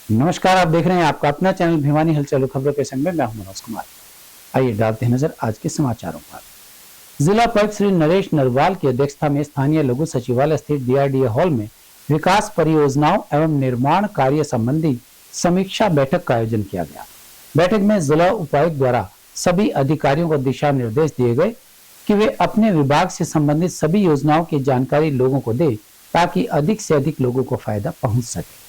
नमस्कार, आप देख रहे हैं आपका अपना चैनल भिवानी हलचल खबरों के संग में मैं हूं मनोज कुमार। आइए डालते हैं नजर आज के समाचारों पर। जिला उपायुक्त श्री नरेश नरवाल की अध्यक्षता में स्थानीय लघु सचिवालय स्थित डीआरडीए हॉल में विकास परियोजनाओं एवं निर्माण कार्य संबंधी समीक्षा बैठक का आयोजन किया गया। बैठक में जिला उपायुक्त द्वारा सभी अधिकारियों को दिशा निर्देश दिए गए कि वे अपने विभाग से संबंधित सभी योजनाओं की जानकारी लोगों को दे ताकि अधिक से अधिक लोगों को फायदा पहुंच सके।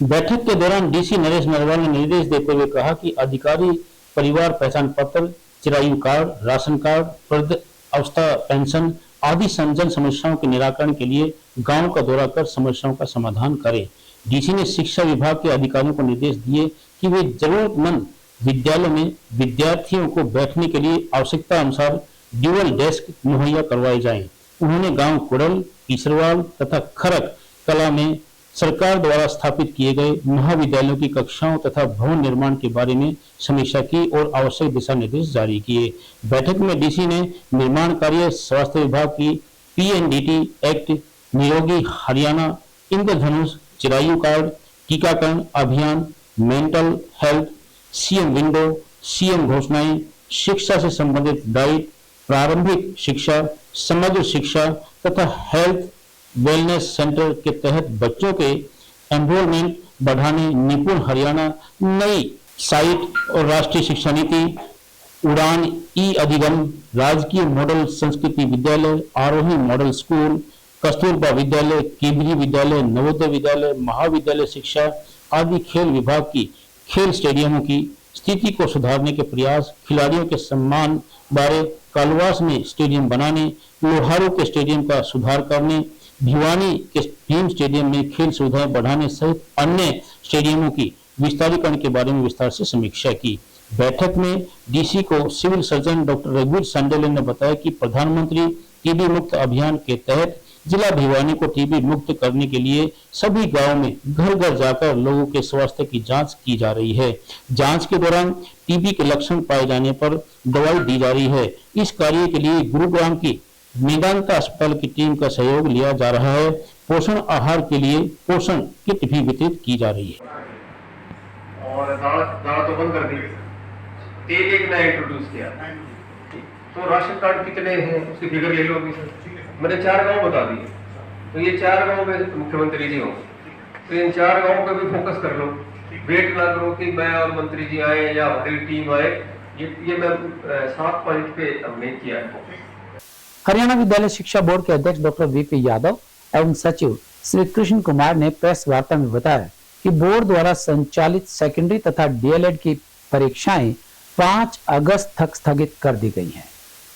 बैठक के दौरान डीसी नरेश नरवाल ने निर्देश देते हुए कहा कि अधिकारी परिवार पहचान पत्र, चिरायु कार्ड, राशन कार्ड, वृद्ध अवस्था पेंशन आदि जन समस्याओं के निराकरण के लिए गांव का दौरा कर समस्याओं का समाधान करें। डीसी ने शिक्षा विभाग के अधिकारियों को निर्देश दिए कि वे जरूरतमंद विद्यालयों में विद्यार्थियों को बैठने के लिए आवश्यकता अनुसार ड्यूअल डेस्क मुहैया करवाए जाएं। उन्होंने गांव कुड़ल, ईसरवाल तथा खरक कला में सरकार द्वारा स्थापित किए गए महाविद्यालयों की कक्षाओं तथा भवन निर्माण के बारे में समीक्षा की और आवश्यक दिशा निर्देश जारी किए। बैठक में डीसी ने निर्माण कार्य, स्वास्थ्य विभाग की पीएनडीटी एक्ट, निरोगी हरियाणा, इंद्रधनुष, चिरायु कार्ड, टीकाकरण अभियान, mental health, CM window, CM घोषणाएं, शिक्षा से संबंधित डाइट, प्रारंभिक शिक्षा, समग्र शिक्षा तथा हेल्थ वेलनेस सेंटर के तहत बच्चों के एनरोलमेंट बढ़ाने, निपुण हरियाणा, नई साइट और राष्ट्रीय शिक्षा नीति, उड़ान ई अधिगम, राजकीय मॉडल संस्कृति विद्यालय, आरोही मॉडल स्कूल, कस्तूरबा विद्यालय, केंद्रीय विद्यालय, नवोदय विद्यालय, महाविद्यालय शिक्षा आदि खेल विभाग की खेल स्टेडियमों की स्थिति को सुधारने के प्रयास, खिलाड़ियों के सम्मान बारे कालवास में स्टेडियम बनाने, लोहारू के स्टेडियम का सुधार करने, भिवानी के भीम स्टेडियम में खेल सुविधाएं बढ़ाने सहित अन्य स्टेडियमों की विस्तारीकरण के बारे में विस्तार से समीक्षा की। बैठक में डीसी को सिविल सर्जन डॉक्टर रघुवीर सांडेले ने बताया कि प्रधानमंत्री टीबी मुक्त अभियान के तहत जिला भिवानी को टीबी मुक्त करने के लिए सभी गांवों में घर घर जाकर लोगों के स्वास्थ्य की जांच की जा रही है। जांच के दौरान टीबी के लक्षण पाए जाने पर दवाई दी जा रही है। इस कार्य के लिए गुरुग्राम की मेदांता अस्पताल की टीम का सहयोग लिया जा रहा है। पोषण आहार के लिए पोषण किट भी वितरित की जा रही है। और दाना तो बंद कर दी, तेल एक नया इंट्रोड्यूस किया। तो राशन कार्ड कितने हैं उसकी फिगर ले लो अभी सर। मैंने 4 गांव बता दिए, तो ये 4 गांव में मुख्यमंत्री जी होंगे, तो इन 4 गांवों पे भी फोकस कर लो। वेट ना करो कि मैं और मंत्री जी आए या हमारी टीम आए। ये मैं 7 पॉइंट पे हमने किया है। हरियाणा विद्यालय शिक्षा बोर्ड के अध्यक्ष डॉक्टर वीपी यादव एवं सचिव श्री कृष्ण कुमार ने प्रेस वार्ता में बताया कि बोर्ड द्वारा संचालित सेकेंडरी तथा डीएलएड की परीक्षाएं 5 अगस्त तक स्थगित कर दी गई हैं।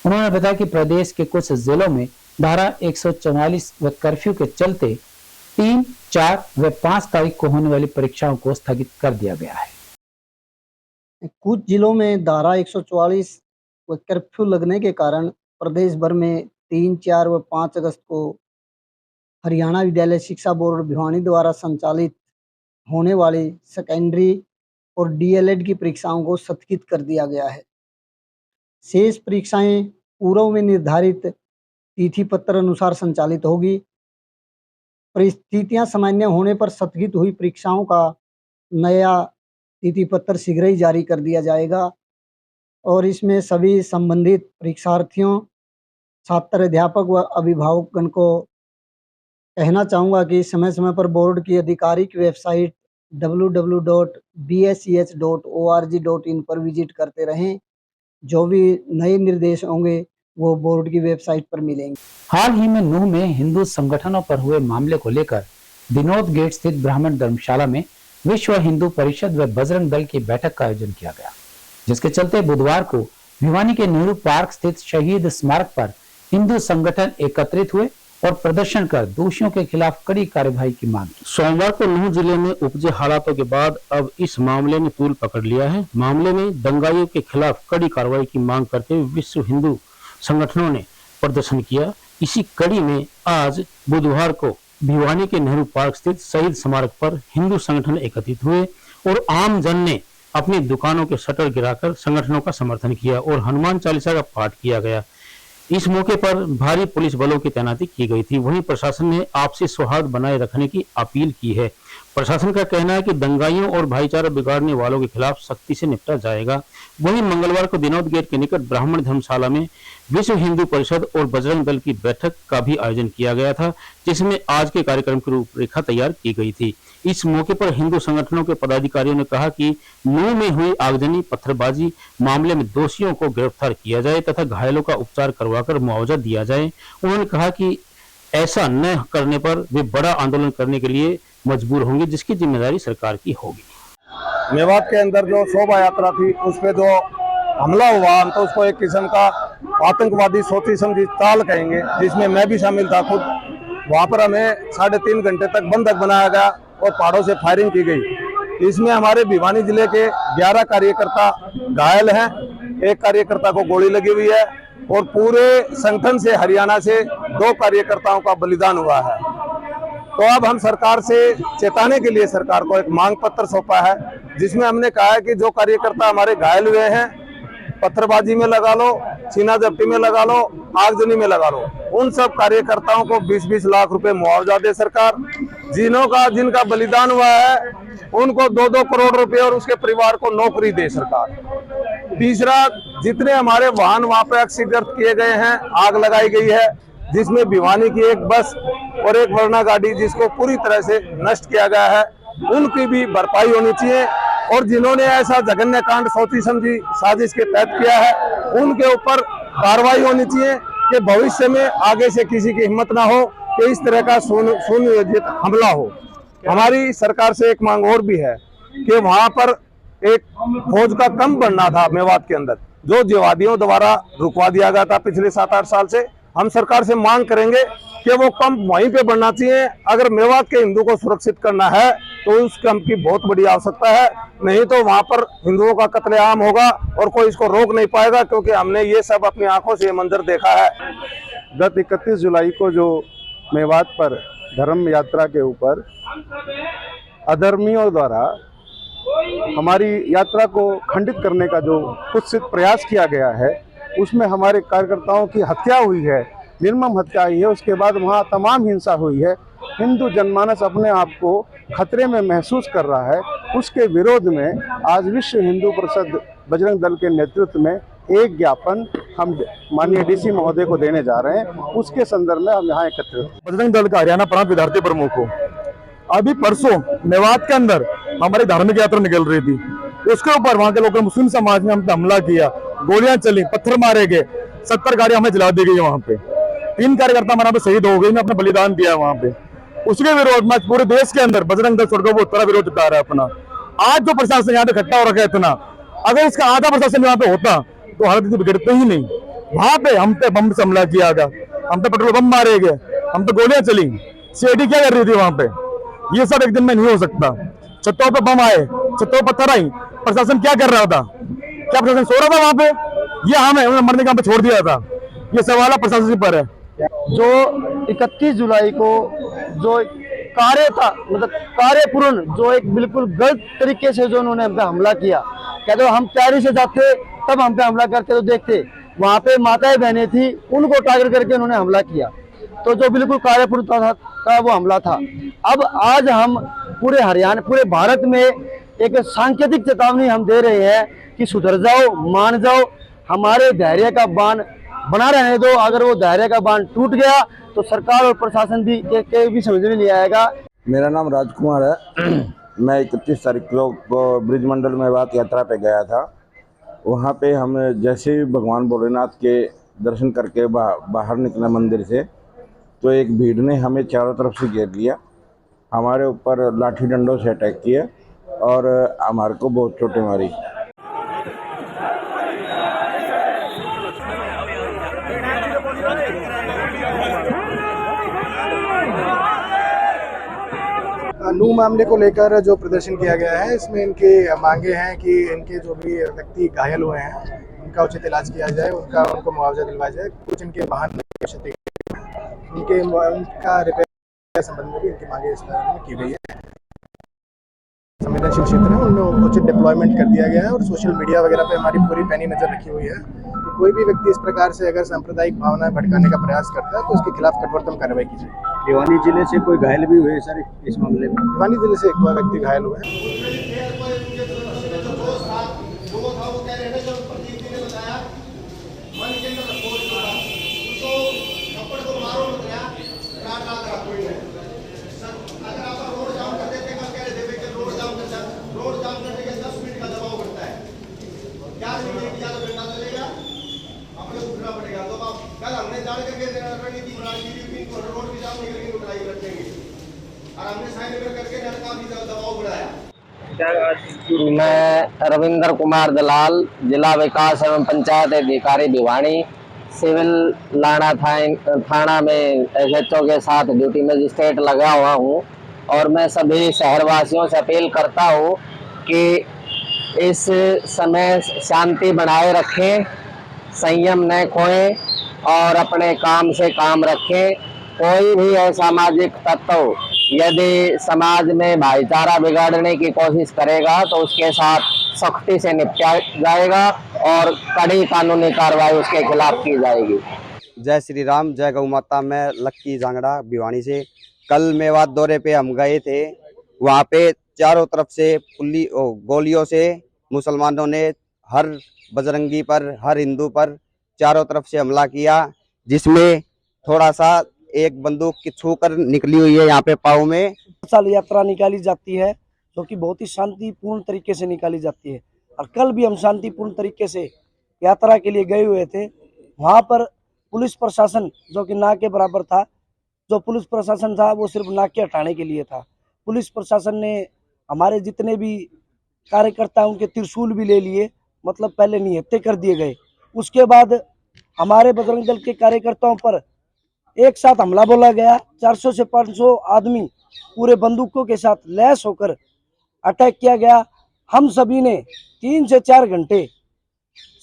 उन्होंने बताया कि प्रदेश के कुछ जिलों में धारा 144 व कर्फ्यू के चलते 3, 4 व 5 तारीख को होने वाली परीक्षाओं को स्थगित कर दिया गया है। कुछ जिलों में धारा 144 व कर्फ्यू लगने के कारण प्रदेश भर में 3, 4 व 5 अगस्त को हरियाणा विद्यालय शिक्षा बोर्ड भिवानी द्वारा संचालित होने वाली सेकेंडरी और डीएलएड की परीक्षाओं को स्थगित कर दिया गया है। शेष परीक्षाएं पूर्व में निर्धारित तिथि पत्र अनुसार संचालित होगी। परिस्थितियां सामान्य होने पर स्थगित हुई परीक्षाओं का नया तिथि पत्र शीघ्र ही जारी कर दिया जाएगा और इसमें सभी संबंधित परीक्षार्थियों, छात्र, अध्यापक व अभिभावकगण को कहना चाहूँगा कि समय समय पर बोर्ड की आधिकारिक वेबसाइट www.bsech.org.in पर विजिट करते रहें। जो भी नए निर्देश होंगे वो बोर्ड की वेबसाइट पर मिलेंगे। हाल ही में नूह में हिंदू संगठनों पर हुए मामले को लेकर दिनोद गेट स्थित ब्राह्मण धर्मशाला में विश्व हिंदू परिषद व बजरंग दल की बैठक का आयोजन किया गया, जिसके चलते बुधवार को भिवानी के नेहरू पार्क स्थित शहीद स्मारक पर हिंदू संगठन एकत्रित हुए और प्रदर्शन कर दोषियों के खिलाफ कड़ी कार्यवाही की मांग की। सोमवार को नूह जिले में उपजे हालातों के बाद अब इस मामले ने तूल पकड़ लिया है। मामले में दंगाइयों के खिलाफ कड़ी कार्रवाई की मांग करते हुए विश्व हिंदू संगठनों ने प्रदर्शन किया। इसी कड़ी में आज बुधवार को भिवानी के नेहरू पार्क स्थित शहीद स्मारक पर हिंदू संगठन एकत्रित हुए और आम जन ने अपनी दुकानों के शटर गिराकर संगठनों का समर्थन किया और हनुमान चालीसा का पाठ किया गया। इस मौके पर भारी पुलिस बलों की तैनाती की गई थी। वहीं प्रशासन ने आपसी सौहार्द बनाए रखने की अपील की है। प्रशासन का कहना है कि दंगाइयों और भाईचारा बिगाड़ने वालों के खिलाफ सख्ती से निपटा जाएगा। वहीं मंगलवार को दिनौद गेट के निकट ब्राह्मण धर्मशाला में विश्व हिंदू परिषद और बजरंग दल की बैठक का भी आयोजन किया गया था, जिसमें आज के कार्यक्रम की रूपरेखा तैयार की गई थी। इस मौके पर हिंदू संगठनों के पदाधिकारियों ने कहा कि नूंह में हुई आगजनी पत्थरबाजी मामले में दोषियों को गिरफ्तार किया जाए तथा घायलों का उपचार करवाकर मुआवजा दिया जाए। उन्होंने कहा कि ऐसा न करने पर वे बड़ा आंदोलन करने के लिए मजबूर होंगे, जिसकी जिम्मेदारी सरकार की होगी। मेवात के अंदर जो शोभा यात्रा थी उस पे जो हमला हुआ, हम तो उसको एक किस्म का आतंकवादी सोची समझी चाल कहेंगे, जिसमें मैं भी शामिल था खुद। वहां पर हमें 3.5 घंटे तक बंधक बनाया गया और पहाड़ों से फायरिंग की गई। इसमें हमारे भिवानी जिले के 11 कार्यकर्ता घायल हैं, एक कार्यकर्ता को गोली लगी हुई है और पूरे संगठन से हरियाणा से 2 कार्यकर्ताओं का बलिदान हुआ है। तो अब हम सरकार से चेताने के लिए सरकार को एक मांग पत्र सौंपा है, जिसमें हमने कहा है कि जो कार्यकर्ता हमारे घायल हुए हैं, पत्थरबाजी में लगा लो, सीना जब्ती में लगा लो, आगजनी में लगा लो, उन सब कार्यकर्ताओं को 20-20 लाख रुपए मुआवजा दे सरकार। जिनका बलिदान हुआ है उनको 2-2 करोड़ रुपए और उसके परिवार को नौकरी दे सरकार। तीसरा, जितने हमारे वाहन वहां पे एक्सीडेंट किए गए हैं, आग लगाई गई है, जिसमें भिवानी की एक बस और एक वर्ना गाड़ी जिसको पूरी तरह से नष्ट किया गया है, उनकी भी भरपाई होनी चाहिए। और जिन्होंने ऐसा जघन्य कांड सोची समझी साजिश के तहत किया है, उनके ऊपर कार्रवाई होनी चाहिए कि भविष्य में आगे से किसी की हिम्मत ना हो कि इस तरह का सुनियोजित हमला हो। हमारी सरकार से एक मांग और भी है कि वहां पर एक फौज का कैंप बनना था मेवात के अंदर, जो जिहादियों द्वारा रुकवा दिया गया था पिछले 7-8 साल से। हम सरकार से मांग करेंगे कि वो कैंप वहीं पे बनना चाहिए। अगर मेवात के हिंदू को सुरक्षित करना है तो उस कैंप की बहुत बड़ी आवश्यकता है, नहीं तो वहां पर हिंदुओं का कत्लेआम होगा और कोई इसको रोक नहीं पाएगा, क्योंकि हमने ये सब अपनी आंखों से ये मंजर देखा है। गत 31 जुलाई को जो मेवात पर धर्म यात्रा के ऊपर अधर्मियों द्वारा हमारी यात्रा को खंडित करने का जो कुत्सित प्रयास किया गया है, उसमें हमारे कार्यकर्ताओं की हत्या हुई है, निर्मम हत्या हुई है। उसके बाद वहाँ तमाम हिंसा हुई है। हिंदू जनमानस अपने आप को खतरे में महसूस कर रहा है। उसके विरोध में आज विश्व हिंदू परिषद बजरंग दल के नेतृत्व में एक ज्ञापन हम माननीय डीसी महोदय को देने जा रहे हैं। उसके संदर्भ में हम यहाँ एकत्रित बजरंग दल का हरियाणा प्रांत विद्यार्थी प्रमुख को अभी परसों मेवात के अंदर हमारी धार्मिक यात्रा निकल रही थी, उसके ऊपर वहाँ के लोगों मुस्लिम समाज ने हम पे हमला किया, गोलियां चली, पत्थर मारे गए, 70 गाड़ियां हमें जला दी गई। वहाँ पे 3 कार्यकर्ता हमारा पे शहीद हो गए, अपना बलिदान दिया वहाँ पे। उसके विरोध में पूरे देश के अंदर बजरंग दल स्वर्ग वो उत्तरा विरोध जता रहा है अपना। आज जो प्रशासन यहाँ पे इकट्ठा हो रखा है इतना, अगर इसका आधा प्रशासन यहाँ पे होता तो हालत बिगड़ते ही नहीं। वहां पे हम पे बम से हमला किया गया, हम पे पेट्रोल बम मारे गए, हम पे गोलियां चली। सीआईडी क्या कर रही थी वहां पे? ये सब एक दिन में नहीं हो सकता। छतों पे बम आए, छतों पत्थर आई, प्रशासन क्या कर रहा था? क्या प्रशासन सो रहा था वहां पे? ये हमें मरने का पे छोड़ दिया था। ये सवाल प्रशासन पर है। जो 31 जुलाई को जो कार्य था, मतलब कार्यपूर्ण, जो एक बिल्कुल गलत तरीके से जो उन्होंने हम पे हमला किया, कहते हम तैयारी से जाते तब हम पे हमला करते तो देखते, वहां पे माताएं बहनें थी, उनको टारगेट करके उन्होंने हमला किया। तो जो बिल्कुल कार्यपूर्ण था वो हमला था। अब आज हम पूरे हरियाणा, पूरे भारत में एक सांकेतिक चेतावनी हम दे रहे हैं कि सुधर जाओ, मान जाओ, हमारे धैर्य का बांध बना रहने दो। अगर वो धैर्य का बांध टूट गया तो सरकार और प्रशासन भी समझ में नहीं आएगा। मेरा नाम राजकुमार है। मैं 31 तारीख को ब्रिजमंडल मेवात यात्रा पे गया था। वहाँ पे हम जैसे ही भगवान भोलेनाथ के दर्शन करके बाहर निकला मंदिर से, तो एक भीड़ ने हमें चारों तरफ से घेर लिया, हमारे ऊपर लाठी डंडों से अटैक किया और हमारे को बहुत चोटें मारी। नूंह मामले को लेकर जो प्रदर्शन किया गया है, इसमें इनकी मांगे हैं कि इनके जो भी व्यक्ति घायल हुए हैं उनका उचित इलाज किया जाए, उनको मुआवजा दिलवाया जाए। कुछ इनके वाहन क्षति उनका रिपेयर संबंध में भी इनकी मांगे इस तरह में की गई है। संवेदनशील क्षेत्र है, उनमें उचित डिप्लॉयमेंट कर दिया गया है और सोशल मीडिया वगैरह पे हमारी पूरी पैनी नजर रखी हुई है कि कोई भी व्यक्ति इस प्रकार से अगर सांप्रदायिक भावनाएं भड़काने का प्रयास करता है तो उसके खिलाफ कठोरतम कार्रवाई की जाए। भिवानी जिले से कोई घायल भी हुए सर इस मामले में? भिवानी जिले से एक व्यक्ति घायल हुए हैं। कल हमने जान करके रणनीति बनाई थी कि रोड की जाम नहीं करके उठाई रखेंगे और हमने साइन करके लड़का भी दबाव बढ़ाया। मैं रविंद्र कुमार दलाल, जिला विकास एवं पंचायत अधिकारी भिवानी, सिविल लाना थाना में SHO के साथ ड्यूटी मजिस्ट्रेट लगा हुआ हूं और मैं सभी शहरवासियों से अपील करता हूं कि इस समय शांति बनाए रखें, संयम न खोएं और अपने काम से काम रखें। कोई भी असामाजिक तत्व यदि समाज में भाईचारा बिगाड़ने की कोशिश करेगा तो उसके साथ सख्ती से निपटा जाएगा और कड़ी कानूनी कार्रवाई उसके खिलाफ की जाएगी। जय श्री राम, जय गौ माता। मैं लक्की जांगड़ा भिवानी से। कल मेवात दौरे पे हम गए थे, वहाँ पे चारों तरफ से गोलियों से मुसलमानों ने हर बजरंगी पर, हर हिंदू पर चारों तरफ से हमला किया, जिसमें थोड़ा सा एक बंदूक की छूकर निकली हुई है यहाँ पे पाँव में। साल यात्रा निकाली जाती है जो कि बहुत ही शांतिपूर्ण तरीके से निकाली जाती है और कल भी हम शांतिपूर्ण तरीके से यात्रा के लिए गए हुए थे। वहाँ पर पुलिस प्रशासन जो कि ना के बराबर था, जो पुलिस प्रशासन था वो सिर्फ नाके हटाने के लिए था। पुलिस प्रशासन ने हमारे जितने भी कार्यकर्ता उनके त्रिशूल भी ले लिए, मतलब पहले निहत्थे कर दिए गए। उसके बाद हमारे बजरंग दल के कार्यकर्ताओं पर एक साथ हमला बोला गया। 400 से 500 आदमी पूरे बंदूकों के साथ लैस होकर अटैक किया गया। हम सभी ने 3 से 4 घंटे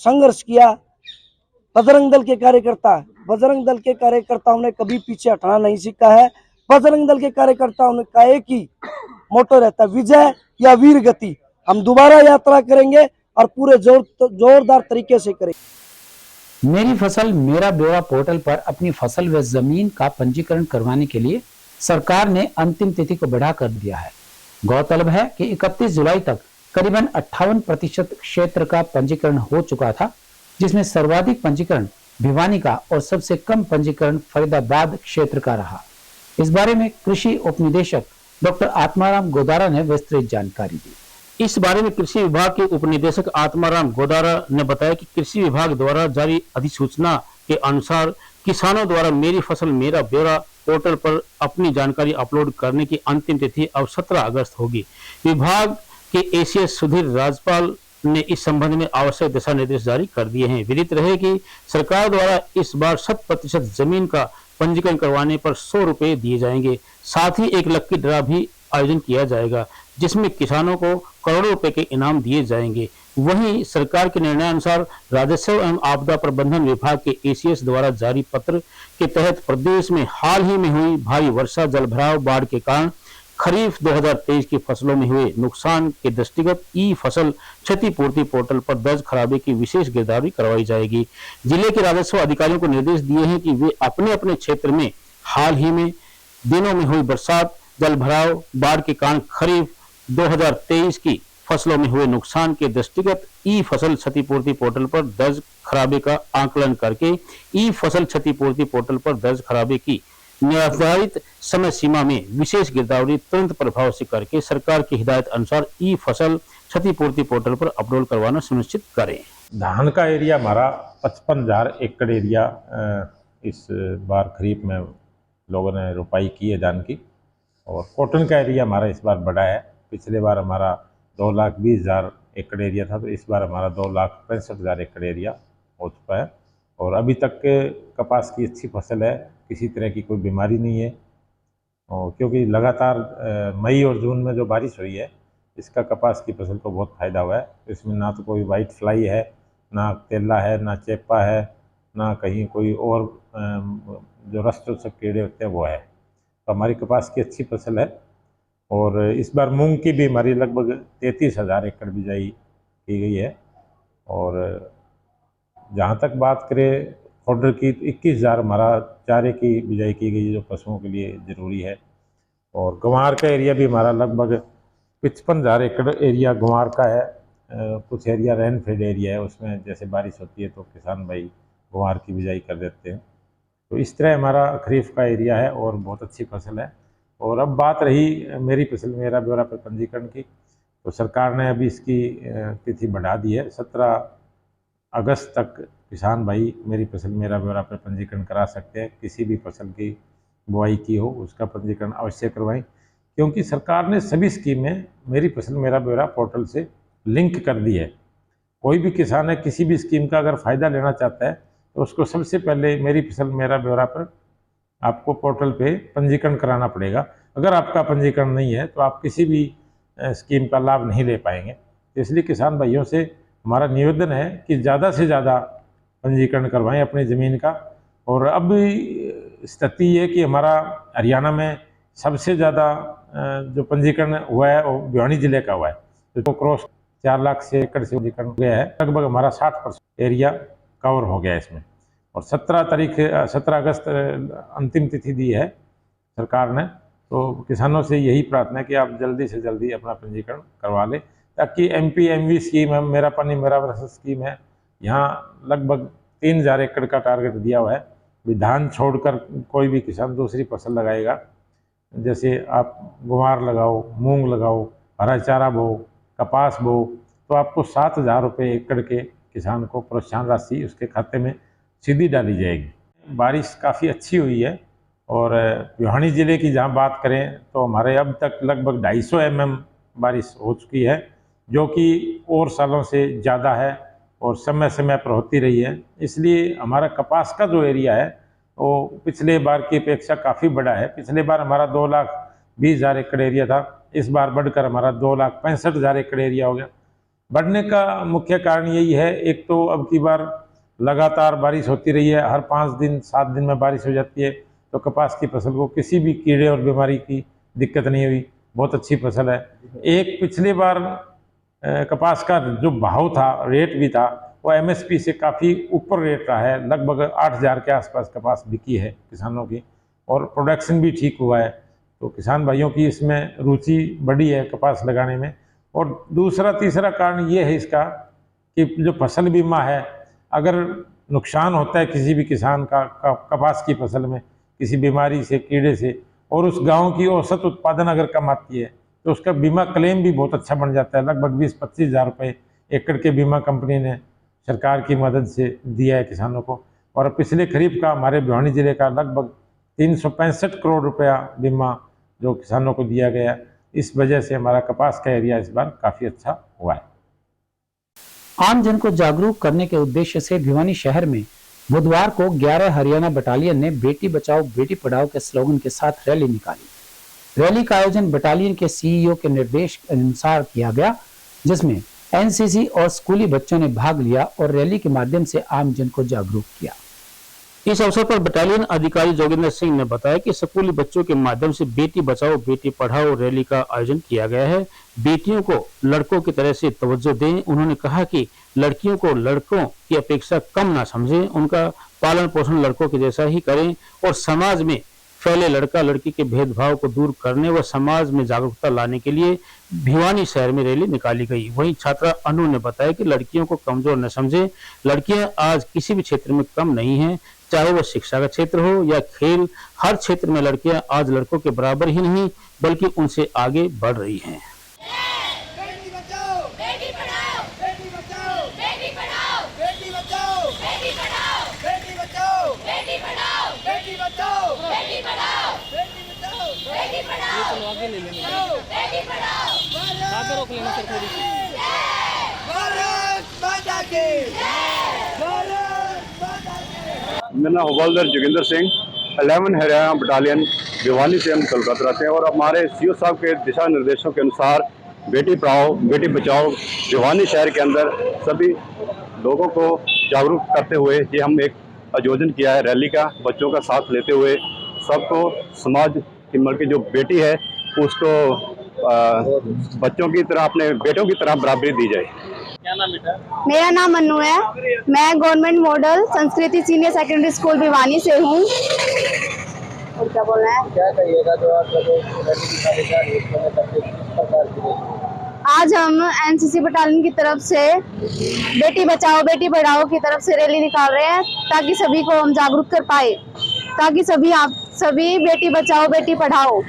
संघर्ष किया। बजरंग दल के कार्यकर्ताओं ने कभी पीछे हटना नहीं सीखा है। बजरंग दल के कार्यकर्ताओं ने का एक ही मोटो रहता है, विजय या वीर गति। हम दोबारा यात्रा करेंगे और पूरे जोरदार तरीके से करेंगे। मेरी फसल मेरा ब्यौरा पोर्टल पर अपनी फसल व जमीन का पंजीकरण करवाने के लिए सरकार ने अंतिम तिथि को बढ़ा कर दिया है। गौरतलब है कि 31 जुलाई तक करीबन 58% क्षेत्र का पंजीकरण हो चुका था, जिसमें सर्वाधिक पंजीकरण भिवानी का और सबसे कम पंजीकरण फरीदाबाद क्षेत्र का रहा। इस बारे में कृषि उपनिदेशक डॉक्टर आत्माराम गोदारा ने विस्तृत जानकारी दी। इस बारे में कृषि विभाग के उपनिदेशक आत्माराम गोदारा ने बताया कि कृषि विभाग द्वारा जारी अधिसूचना के अनुसार किसानों द्वारा मेरी फसल मेरा ब्यौरा पोर्टल पर अपनी जानकारी अपलोड करने की अंतिम तिथि अब 17 अगस्त होगी। विभाग के ACS सुधीर राजपाल ने इस संबंध में आवश्यक दिशा निर्देश जारी कर दिए हैं। विदित रहे कि सरकार द्वारा इस बार 100% जमीन का पंजीकरण करवाने पर 100 रुपए दिए जाएंगे। साथ ही एक लक्की ड्रा भी आयोजन किया जाएगा, जिसमें किसानों को करोड़ों रुपए के इनाम दिए जाएंगे। वहीं सरकार के निर्णयानुसार राजस्व एवं आपदा प्रबंधन विभाग के ACS द्वारा जारी पत्र के तहत प्रदेश में हाल ही में हुई भारी वर्षा, जलभराव, बाढ़ के कारण खरीफ 2023 की फसलों में हुए नुकसान के दृष्टिगत ई फसल क्षतिपूर्ति पोर्टल पर दर्ज खराबे की विशेष गिरदावरी करवाई जाएगी। जिले के राजस्व अधिकारियों को निर्देश दिए हैं कि वे अपने अपने क्षेत्र में हाल ही में दिनों में हुई बरसात, जलभराव, बाढ़ के कारण खरीफ 2023 की फसलों में हुए नुकसान के दृष्टिगत ई फसल क्षतिपूर्ति पोर्टल पर दर्ज खराबे का आकलन करके ई फसल क्षतिपूर्ति पोर्टल पर दर्ज खराबे की निर्धारित समय सीमा में विशेष गिरदावरी तुरंत प्रभाव से करके सरकार की हिदायत अनुसार ई फसल क्षतिपूर्ति पोर्टल पर अपलोड करवाना सुनिश्चित करें। धान का एरिया हमारा 55,000 एकड़ एरिया इस बार खरीफ में लोगों ने रोपाई की है धान की, और कॉटन का एरिया हमारा इस बार बढ़ा है। पिछले बार हमारा 2,20,000 एकड़ एरिया था, तो इस बार हमारा 2,65,000 एकड़ एरिया हो चुका है। और अभी तक के कपास की अच्छी फसल है, किसी तरह की कोई बीमारी नहीं है। और क्योंकि लगातार मई और जून में जो बारिश हुई है, इसका कपास की फसल को बहुत फ़ायदा हुआ है। इसमें ना तो कोई वाइट फ्लाई है, ना तेला है, ना चेपा है, ना कहीं कोई और जो रस्ट सब कीड़े होते हैं वो है। तो हमारी कपास की अच्छी फसल है। और इस बार मूंग की भी हमारी लगभग 33,000 एकड़ बिजाई की गई है। और जहाँ तक बात करें फॉडर की 21,000 हमारा चारे की बिजाई की गई जो पशुओं के लिए ज़रूरी है। और गंवार का एरिया भी हमारा लगभग 55,000 एकड़ एरिया गंवार का है। कुछ एरिया रेन फेड एरिया है, उसमें जैसे बारिश होती है तो किसान भाई गंवार की बिजाई कर देते हैं। तो इस तरह हमारा खरीफ का एरिया है और बहुत अच्छी फसल है। और अब बात रही मेरी फसल मेरा ब्यौरा पर पंजीकरण की, तो सरकार ने अभी इसकी तिथि बढ़ा दी है। 17 अगस्त तक किसान भाई मेरी फसल मेरा ब्यौरा पर पंजीकरण करा सकते हैं। किसी भी फसल की बुआई की हो उसका पंजीकरण अवश्य करवाएं, क्योंकि सरकार ने सभी स्कीमें मेरी फसल मेरा ब्यौरा पोर्टल से लिंक कर दी है। कोई भी किसान है किसी भी स्कीम का अगर फ़ायदा लेना चाहता है तो उसको सबसे पहले मेरी फसल मेरा ब्यौरा पर आपको पोर्टल पे पंजीकरण कराना पड़ेगा। अगर आपका पंजीकरण नहीं है तो आप किसी भी स्कीम का लाभ नहीं ले पाएंगे। तो इसलिए किसान भाइयों से हमारा निवेदन है कि ज़्यादा से ज़्यादा पंजीकरण करवाएं अपनी ज़मीन का। और अब स्थिति ये है कि हमारा हरियाणा में सबसे ज़्यादा जो पंजीकरण हुआ है वो भिवानी ज़िले का हुआ है। तो क्रॉस 4 लाख से एकड़ से पंजीकरण गया है, लगभग हमारा 60% एरिया कवर हो गया है इसमें। और 17 अगस्त अंतिम तिथि दी है सरकार ने। तो किसानों से यही प्रार्थना है कि आप जल्दी से जल्दी अपना पंजीकरण करवा लें, ताकि MPMV स्कीम है, मेरा पानी मेरा बरस स्कीम है, यहाँ लगभग 3,000 एकड़ का टारगेट दिया हुआ है। धान छोड़कर कोई भी किसान दूसरी फसल लगाएगा, जैसे आप गुवार लगाओ, मूंग लगाओ, हरा चारा बो, कपास बो, तो आपको 7,000 रुपये एकड़ के किसान को प्रोत्साहन राशि उसके खाते में सीधी डाली जाएगी। बारिश काफ़ी अच्छी हुई है। और भिवानी ज़िले की जहाँ बात करें तो हमारे अब तक लगभग 250 mm बारिश हो चुकी है, जो कि और सालों से ज़्यादा है और समय समय पर होती रही है। इसलिए हमारा कपास का जो एरिया है वो पिछले बार की अपेक्षा काफ़ी बड़ा है। पिछले बार हमारा 2,20,000 एकड़ एरिया था, इस बार बढ़कर हमारा 2,65,000 एकड़ एरिया हो गया। बढ़ने का मुख्य कारण यही है, एक तो अब की बार लगातार बारिश होती रही है, हर 5 दिन 7 दिन में बारिश हो जाती है, तो कपास की फसल को किसी भी कीड़े और बीमारी की दिक्कत नहीं हुई, बहुत अच्छी फसल है। एक पिछले बार कपास का जो भाव था, रेट भी था, वो MSP से काफ़ी ऊपर रेट रहा है, लगभग 8,000 के आसपास कपास बिकी है किसानों की, और प्रोडक्शन भी ठीक हुआ है। तो किसान भाइयों की इसमें रुचि बढ़ी है कपास लगाने में। और दूसरा तीसरा कारण ये है इसका कि जो फसल बीमा है, अगर नुकसान होता है किसी भी किसान का कपास की फसल में किसी बीमारी से, कीड़े से, और उस गांव की औसत उत्पादन अगर कम आती है तो उसका बीमा क्लेम भी बहुत अच्छा बन जाता है। लगभग 20-25 हज़ार रुपये एकड़ के बीमा कंपनी ने सरकार की मदद से दिया है किसानों को। और पिछले खरीफ का हमारे भिवानी ज़िले का लगभग 365 करोड़ रुपया बीमा जो किसानों को दिया गया। इस वजह से हमारा कपास का एरिया इस बार काफ़ी अच्छा हुआ है। आम जन को जागरूक करने के उद्देश्य से भिवानी शहर में बुधवार को 11 हरियाणा बटालियन ने बेटी बचाओ बेटी पढ़ाओ के स्लोगन के साथ रैली निकाली। रैली का आयोजन बटालियन के CEO के निर्देश के अनुसार किया गया, जिसमें NCC और स्कूली बच्चों ने भाग लिया और रैली के माध्यम से आम जन को जागरूक किया। इस अवसर पर बटालियन अधिकारी जोगिंदर सिंह ने बताया कि स्कूली बच्चों के माध्यम से बेटी बचाओ बेटी पढ़ाओ रैली का आयोजन किया गया है। बेटियों को लड़कों की तरह से तवज्जो दें। उन्होंने कहा कि लड़कियों को लड़कों की अपेक्षा कम ना समझें, उनका पालन पोषण लड़कों के जैसा ही करें और समाज में फैले लड़का लड़की के भेदभाव को दूर करने व समाज में जागरूकता लाने के लिए भिवानी शहर में रैली निकाली गई। वहीं छात्रा अनु ने बताया कि लड़कियों को कमजोर न समझें, लड़कियां आज किसी भी क्षेत्र में कम नहीं हैं, चाहे वह शिक्षा का क्षेत्र हो या खेल, हर क्षेत्र में लड़कियां आज लड़कों के बराबर ही नहीं बल्कि उनसे आगे बढ़ रही हैं। बेटी बचाओ बेटी पढ़ाओ, बेटी बचाओ बेटी पढ़ाओ, बेटी बचाओ बेटी पढ़ाओ, बेटी बचाओ बेटी पढ़ाओ, बेटी बचाओ बेटी पढ़ाओ, बेटी बचाओ बेटी पढ़ाओ। चलो आगे ले लेंगे, बेटी पढ़ाओ, आगे रोक लेना सर थोड़ी सी। भारत माता की जय, भारत माता की। मेरा नाम हवलदार जोगिंदर सिंह, 11 हरियाणा बटालियन भिवानी से हम तल्लुकात रखते हैं। और हमारे CO साहब के दिशा निर्देशों के अनुसार बेटी पढ़ाओ बेटी बचाओ भिवानी शहर के अंदर सभी लोगों को जागरूक करते हुए ये हम एक आयोजन किया है रैली का। बच्चों का साथ लेते हुए सबको समाज की मतलब की जो बेटी है उसको बच्चों की तरह, अपने बेटों की तरह बराबरी दी जाए। क्या नाम बेटा? मेरा नाम अनु है। मैं गवर्नमेंट मॉडल संस्कृति सीनियर सेकेंडरी स्कूल भिवानी से हूँ। और क्या बोलना है? क्या कहिएगा जो आप लोग रैली निकाली जा रही है, इस समय तक किस प्रकार की रही? आज हम एनसीसी बटालियन की तरफ से बेटी बचाओ बेटी पढ़ाओ की तरफ से रैली निकाल रहे हैं, ताकि सभी को हम जागरूक कर पाए, ताकि सभी बेटी बचाओ बेटी पढ़ाओ।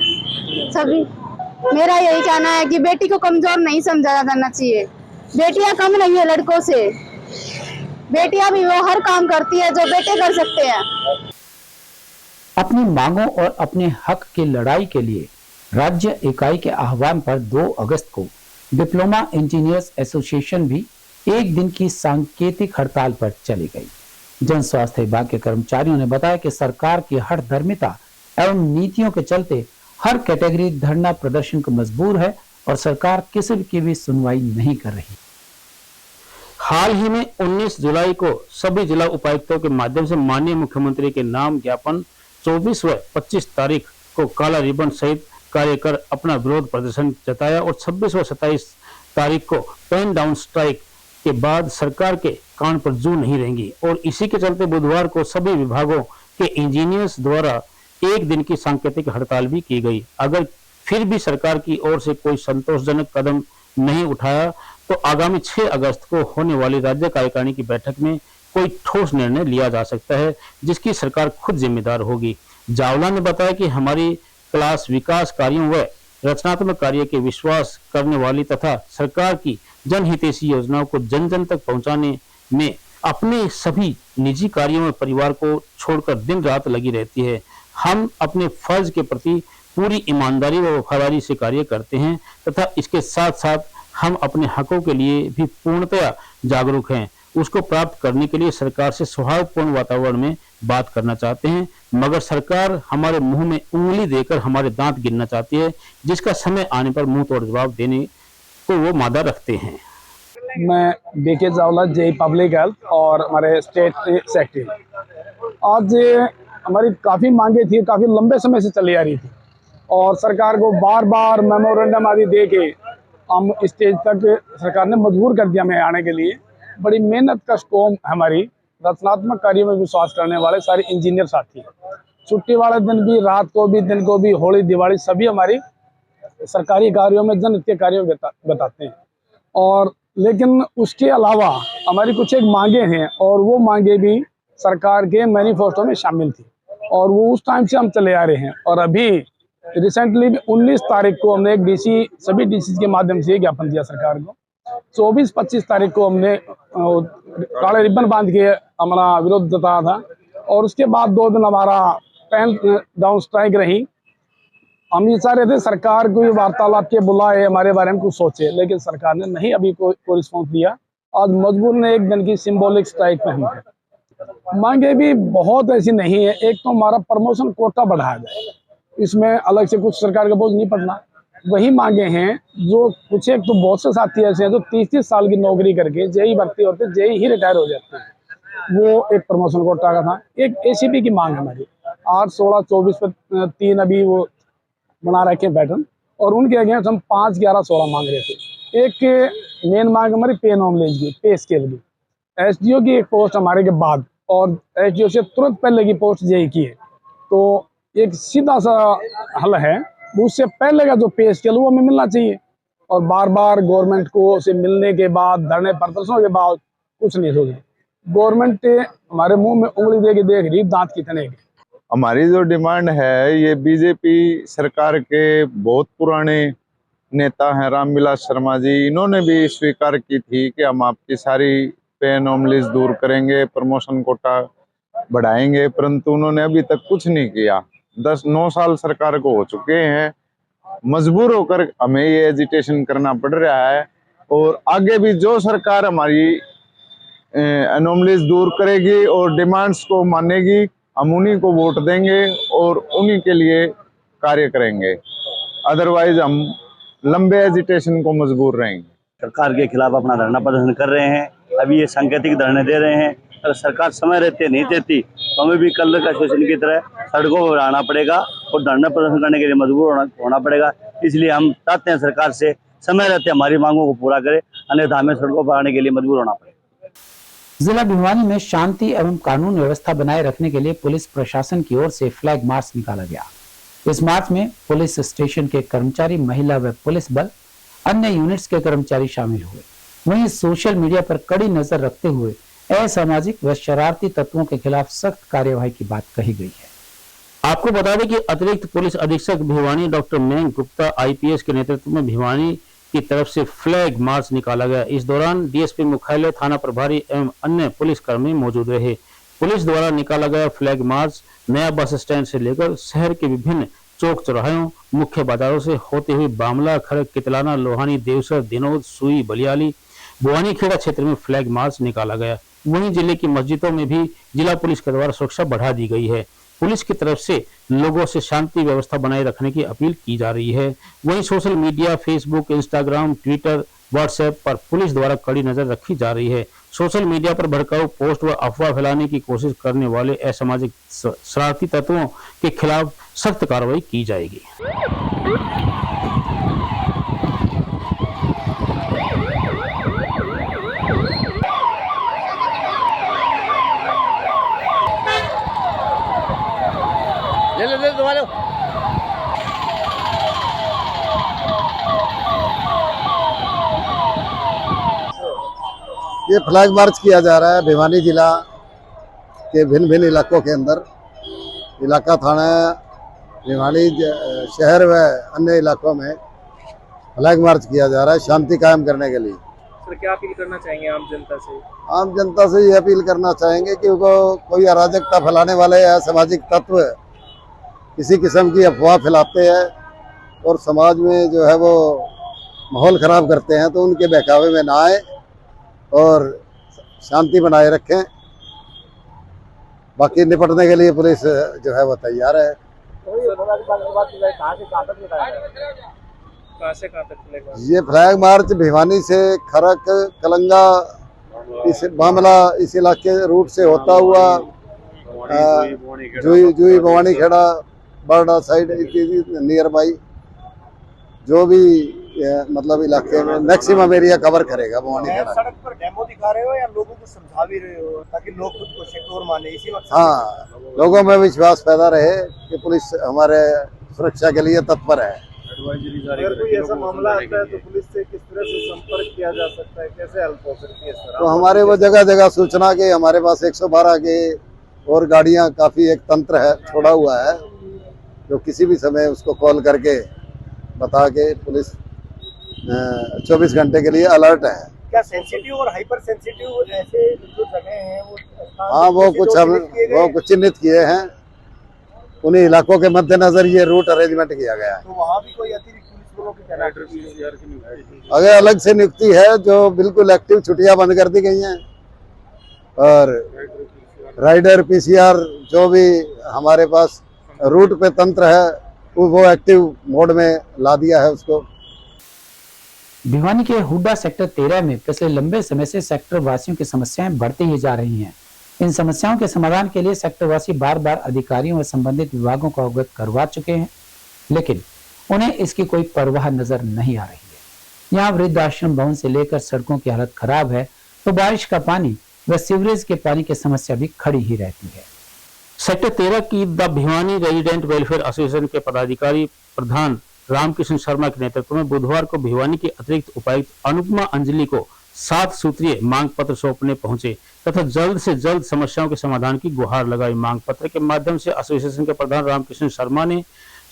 सभी मेरा यही कहना है कि बेटी को कमजोर नहीं समझा जाना चाहिए। बेटियां कम नहीं है लड़कों से, बेटियां भी वो हर काम करती है जो बेटे कर सकते हैं। अपनी मांगों और अपने हक की लड़ाई के लिए राज्य इकाई के आह्वान पर 2 अगस्त को डिप्लोमा इंजीनियर्स एसोसिएशन भी एक दिन की सांकेतिक हड़ताल पर चली गई। जन स्वास्थ्य विभाग के कर्मचारियों ने बताया कि सरकार की हठधर्मिता एवं नीतियों के चलते हर कैटेगरी धरना प्रदर्शन को मजबूर है और सरकार किसी की भी सुनवाई नहीं कर रही। हाल ही में 19 जुलाई को सभी जिला उपायुक्तों के माध्यम से माननीय मुख्यमंत्री के नाम ज्ञापन 24 व 25 तारीख को काला रिबन सहित कार्य कर अपना विरोध प्रदर्शन जताया और 26 व 27 तारीख को पेन डाउन स्ट्राइक के बाद सरकार के कान पर जू नहीं रहेंगी और इसी के चलते बुधवार को सभी विभागों के इंजीनियर्स द्वारा एक दिन की सांकेतिक हड़ताल भी की गई। अगर फिर भी सरकार की ओर से कोई संतोषजनक कदम नहीं उठाया तो आगामी 6 अगस्त को होने वाली राज्य कार्यकारिणी की बैठक में कोई ठोस निर्णय लिया जा सकता है, जिसकी सरकार खुद जिम्मेदार होगी। जावला ने बताया कि हमारी क्लास विकास कार्यों व रचनात्मक कार्य के विश्वास करने वाली तथा सरकार की जनहितैषी योजनाओं को जन जन तक पहुंचाने में अपने सभी निजी कार्यों में परिवार को छोड़कर दिन रात लगी रहती है। हम अपने फर्ज के प्रति पूरी ईमानदारी व वफादारी से कार्य करते हैं तथा इसके साथ साथ हम अपने हकों के लिए भी पूर्णतया जागरूक हैं। उसको प्राप्त करने के लिए सरकार से सौहार्दपूर्ण वातावरण में बात करना चाहते हैं, मगर सरकार हमारे मुंह में उंगली देकर हमारे दांत गिनना चाहती है, जिसका समय आने पर मुंह तोड़ जवाब देने को वो मादा रखते हैं। मैं बीके चावला जे पब्लिक हेल्थ और हमारे स्टेट सेक्रेटरी। आज हमारी काफ़ी मांगे थी, काफ़ी लंबे समय से चली आ रही थी और सरकार को बार बार मेमोरेंडम आदि दे के हम स्टेज तक सरकार ने मजबूर कर दिया हमें आने के लिए। बड़ी मेहनत का कौम हमारी, रचनात्मक कार्यों में विश्वास करने वाले सारे इंजीनियर साथी हैं। छुट्टी वाले दिन भी, रात को भी, दिन को भी, होली दिवाली सभी हमारी सरकारी कार्यों में जन हित के कार्यों में बताते हैं। और लेकिन उसके अलावा हमारी कुछ एक मांगे हैं और वो मांगे भी सरकार के मैनिफेस्टो में शामिल थी और वो उस टाइम से हम चले आ रहे हैं। और अभी रिसेंटली 19 तारीख को हमने एक सभी डीसी के माध्यम से ज्ञापन दिया सरकार को। 24-25 तारीख को हमने काले रिबन बांध के हमारा विरोध जताया था और उसके बाद 2 दिन हमारा पेन डाउन स्ट्राइक रही। हम ये चाह रहे थे सरकार को वार्तालाप के बुलाए, हमारे बारे में कुछ सोचे, लेकिन सरकार ने नहीं अभी कोई रिस्पॉन्स दिया। आज मजबूर ने एक दिन की सिंबॉलिक स्ट्राइक पे हम मांगे भी बहुत ऐसी नहीं है। एक तो हमारा प्रमोशन कोटा बढ़ाया जाए, इसमें अलग से कुछ सरकार का बोझ नहीं पड़ना। वही मांगे हैं जो कुछ एक तो बहुत से साथी ऐसे हैं जो 30-30 साल की नौकरी करके जेई भर्ती होते जेई ही रिटायर हो जाते हैं, वो एक प्रमोशन कोटा का था। एक एसीपी की मांग हमारी 8, 16, 24 पे 3 अभी वो बना रखे पैटर्न और उनके अगेंस्ट हम 5, 11, 16 मांग रहे थे। एक मेन मांग हमारी पे नॉमलेज की, पे स्केल की, एसडीओ की एक पोस्ट हमारे के बाद और एसडीओ से तुरंत पहले की पोस्ट जेई की है। तो एक सीधा सा हल है, उससे पहले का जो पे स्केल वो हमें मिलना चाहिए और बार बार गवर्नमेंट को उसे मिलने के बाद, धरने प्रदर्शनों के बाद कुछ नहीं सोच रही। गवर्नमेंट हमारे मुंह में उंगली दे के देख रही, दांत कितने के। हमारी जो डिमांड है ये बीजेपी सरकार के बहुत पुराने नेता हैं रामविलास शर्मा जी, इन्होंने भी स्वीकार की थी कि हम आपकी सारी पे एनोमलीज दूर करेंगे, प्रमोशन कोटा बढ़ाएंगे, परंतु उन्होंने अभी तक कुछ नहीं किया। 10-9 साल सरकार को हो चुके हैं, मजबूर होकर हमें ये एजिटेशन करना पड़ रहा है और आगे भी जो सरकार हमारी एनोमलीज दूर करेगी और डिमांड्स को मानेगी, हम उन्हीं को वोट देंगे और उन्हीं के लिए कार्य करेंगे। अदरवाइज हम लंबे एजिटेशन को मजबूर रहेंगे। सरकार के खिलाफ अपना धरना प्रदर्शन कर रहे हैं, अभी ये सांकेतिक धरने दे रहे हैं। अगर सरकार समय रहते नहीं देती तो हमें भी कल का शोषण की तरह सड़कों पर आना पड़ेगा और धरना प्रदर्शन करने के लिए मजबूर होना पड़ेगा। इसलिए हम चाहते हैं सरकार से समय रहते हमारी मांगों को पूरा करे, अन्यथा हमें सड़कों पर आने के लिए मजबूर होना पड़े। जिला भिवानी में शांति एवं कानून व्यवस्था बनाए रखने के लिए पुलिस प्रशासन की ओर से फ्लैग मार्च निकाला गया। इस मार्च में पुलिस स्टेशन के कर्मचारी, महिला व पुलिस बल, अन्य यूनिट्स के कर्मचारी शामिल हुए। वहीं सोशल मीडिया पर कड़ी नजर रखते हुए असामाजिक व शरारती तत्वों के खिलाफ सख्त कार्यवाही की बात कही गई है। आपको बता दें कि अतिरिक्त पुलिस अधीक्षक भिवानी डॉक्टर मयंक गुप्ता आईपीएस के नेतृत्व में भिवानी की तरफ से फ्लैग मार्च निकाला गया। इस दौरान डीएसपी मुख्यालय, थाना प्रभारी एवं अन्य पुलिसकर्मी मौजूद रहे। पुलिस द्वारा निकाला गया फ्लैग मार्च नया बस स्टैंड से लेकर शहर के विभिन्न चौक चौराहों, मुख्य बाजारों से होते हुए बामला, खड़ग, कितलाना, लोहानी, देवसर, दिनोद, सुई, बलियाली, बुआनी खेड़ा क्षेत्र में फ्लैग मार्च निकाला गया। वहीं जिले की मस्जिदों में भी जिला पुलिस के द्वारा सुरक्षा बढ़ा दी गई है। पुलिस की तरफ से लोगों से शांति व्यवस्था बनाए रखने की अपील की जा रही है। वहीं social media, Facebook, Instagram, Twitter, WhatsApp पर पुलिस द्वारा कड़ी नजर रखी जा रही है। सोशल मीडिया पर भड़काऊ पोस्ट व अफवाह फैलाने की कोशिश करने वाले असामाजिक शरारती तत्वों के खिलाफ सख्त कार्रवाई की जाएगी। ये फ्लैग मार्च किया जा रहा है भिवानी जिला के भिन्न भिन्न इलाकों के अंदर। इलाका थाना भिवानी शहर व अन्य इलाकों में फ्लैग मार्च किया जा रहा है शांति कायम करने के लिए। सर, क्या अपील करना चाहेंगे आम जनता से? आम जनता से ये अपील करना चाहेंगे कि उनको कोई अराजकता फैलाने वाले असामाजिक तत्व किसी किस्म की अफवाह फैलाते हैं और समाज में जो है वो माहौल ख़राब करते हैं, तो उनके बहकावे में ना आए और शांति बनाए रखें। बाकी निपटने के लिए पुलिस जो है वो तैयार है। ये फ्लैग मार्च भिवानी से खरक, कलंगा, इस मामला इस इलाके रूट से होता हुआ जुई भवानी खेड़ा, बरडा साइड नियर बाई जो भी मतलब इलाके में मैक्सिमम एरिया कवर करेगा। भवानी खेड़ा सड़क पर डेमो दिखा रहे हो या लोगों को समझा भी रहे हो ताकि लोग खुद को सिक्योर माने, इसी मकसद? हाँ, लोगों में विश्वास पैदा रहे कि पुलिस हमारे सुरक्षा के लिए तत्पर है। अगर कोई ऐसा मामला आता है तो पुलिस से किस तरह से संपर्क किया जा सकता है, कैसे हेल्प हो सकती है इस तरह? तो हमारे वो जगह जगह सूचना के हमारे पास 112 के और गाड़ियां काफ़ी एक तंत्र है छोड़ा हुआ है, जो किसी भी समय उसको कॉल करके बता के पुलिस 24 घंटे के लिए अलर्ट है। क्या सेंसिटिव और हाइपर सेंसिटिव ऐसे जो जगह हैं वो? हाँ, वो कुछ चिन्हित किए हैं, उन्हीं इलाकों के मद्देनजर ये रूट अरेंजमेंट किया गया है। तो वहाँ भी कोई अतिरिक्त पुलिस बलों की तैनाती? अगर अलग से नियुक्ति है जो बिल्कुल एक्टिव, छुट्टियां बंद कर दी गई हैं और राइडर, पीसीआर जो भी हमारे पास रूट पे तंत्र है वो एक्टिव मोड में ला दिया है उसको। भिवानी के हुड्डा सेक्टर 13 में पिछले लंबे समय से सेक्टर वासियों की समस्याएं बढ़ती ही जा रही हैं। इन समस्याओं के समाधान के लिए सेक्टर वासी बार बार अधिकारियों व संबंधित विभागों को अवगत करवा चुके हैं, लेकिन उन्हें इसकी कोई परवाह नजर नहीं आ रही है। यहाँ वृद्धाश्रम भवन से लेकर सड़कों की हालत खराब है, तो बारिश का पानी व सीवरेज के पानी की समस्या भी खड़ी ही रहती है। सेक्टर 13 की the Bhiwani resident welfare association के पदाधिकारी प्रधान रामकृष्ण शर्मा के नेतृत्व में बुधवार को भिवानी के अतिरिक्त उपायुक्त अनुपमा अंजलि को 7 सूत्रीय मांग पत्र सौंपने पहुंचे तथा जल्द से जल्द समस्याओं के समाधान की गुहार लगाई। मांग पत्र के माध्यम से एसोसिएशन के प्रधान रामकृष्ण शर्मा ने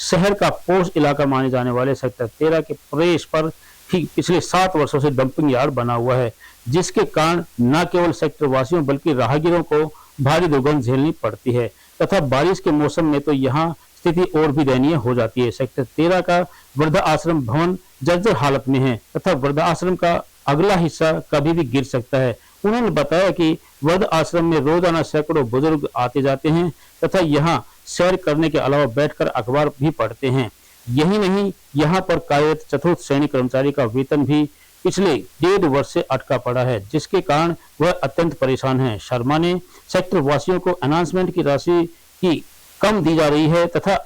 शहर का पोष इलाका माने जाने वाले सेक्टर 13 के प्रदेश पर ही पिछले 7 वर्षों से डंपिंग यार्ड बना हुआ है, जिसके कारण न केवल सेक्टर वासियों बल्कि राहगीरों को भारी दुर्गंध झेलनी पड़ती है तथा बारिश के मौसम में तो यहाँ स्थिति और भी दयनीय हो जाती है। सेक्टर 13 का वृद्धा आश्रम भवन जर्जर हालत में है तथा वृद्धा आश्रम का अगला हिस्सा कभी भी गिर सकता है। उन्होंने बताया कि वृद्ध आश्रम में रोजाना सैकड़ों बुजुर्ग आते जाते हैं तथा यहाँ सैर करने के अलावा बैठकर अखबार भी पढ़ते हैं। यही नहीं, यहाँ पर कार्यरत चतुर्थ श्रेणी कर्मचारी का वेतन भी पिछले 1.5 वर्ष से अटका पड़ा है, जिसके कारण वह अत्यंत परेशान है। शर्मा ने सेक्टर वासियों को अनाउंसमेंट की राशि की कम दी जा रही है तथा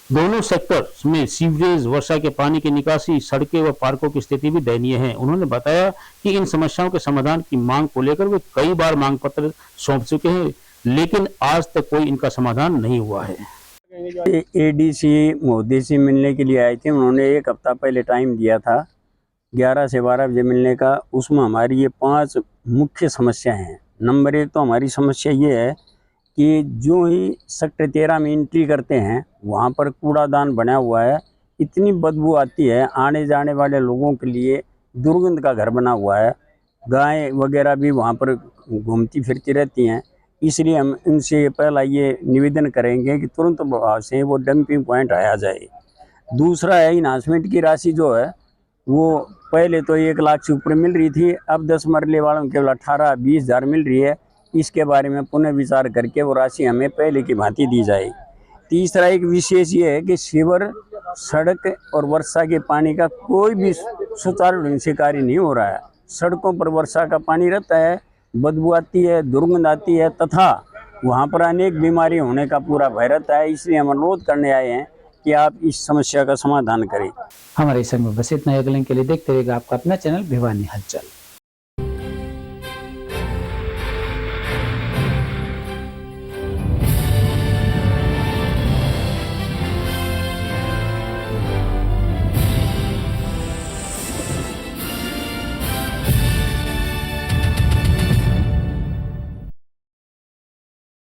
दोनों सेक्टर्स में सीवरेज, वर्षा के पानी की निकासी, सड़कें व पार्कों की स्थिति भी दयनीय है। उन्होंने बताया कि इन समस्याओं के समाधान की मांग को लेकर वे कई बार मांग पत्र सौंप चुके हैं, लेकिन आज तक कोई इनका समाधान नहीं हुआ है। एडीसी मोदी से मिलने के लिए आए थे। उन्होंने 1 हफ्ता पहले टाइम दिया था 11 से 12 बजे मिलने का। उसमें हमारी ये 5 मुख्य समस्या हैं। नंबर 1 तो हमारी समस्या ये है कि जो ही सेक्टर 13 में एंट्री करते हैं वहाँ पर कूड़ादान बना हुआ है, इतनी बदबू आती है, आने जाने वाले लोगों के लिए दुर्गंध का घर बना हुआ है। गाय वगैरह भी वहाँ पर घूमती फिरती रहती हैं। इसलिए हम इनसे पहला ये निवेदन करेंगे कि तुरंत प्रभाव से वो डंपिंग पॉइंट हटाया जाए। दूसरा है इन्हांसमेंट की राशि जो है वो पहले तो 1 लाख से ऊपर मिल रही थी, अब 10 मरले वालों को केवल 18-20 हज़ार मिल रही है। इसके बारे में पुनः विचार करके वो राशि हमें पहले की भांति दी जाए। तीसरा एक विशेष ये है कि सीवर, सड़क और वर्षा के पानी का कोई भी सुचारू ढंग से कार्य नहीं हो रहा है। सड़कों पर वर्षा का पानी रहता है, बदबू आती है, दुर्गंध आती है तथा वहाँ पर अनेक बीमारी होने का पूरा भय रहता है। इसलिए हम अनुरोध करने आए हैं कि आप इस समस्या का समाधान करें। हमारे संग में बस इतना। अगले के लिए देखते रहिएगा आपका अपना चैनल भिवानी हलचल।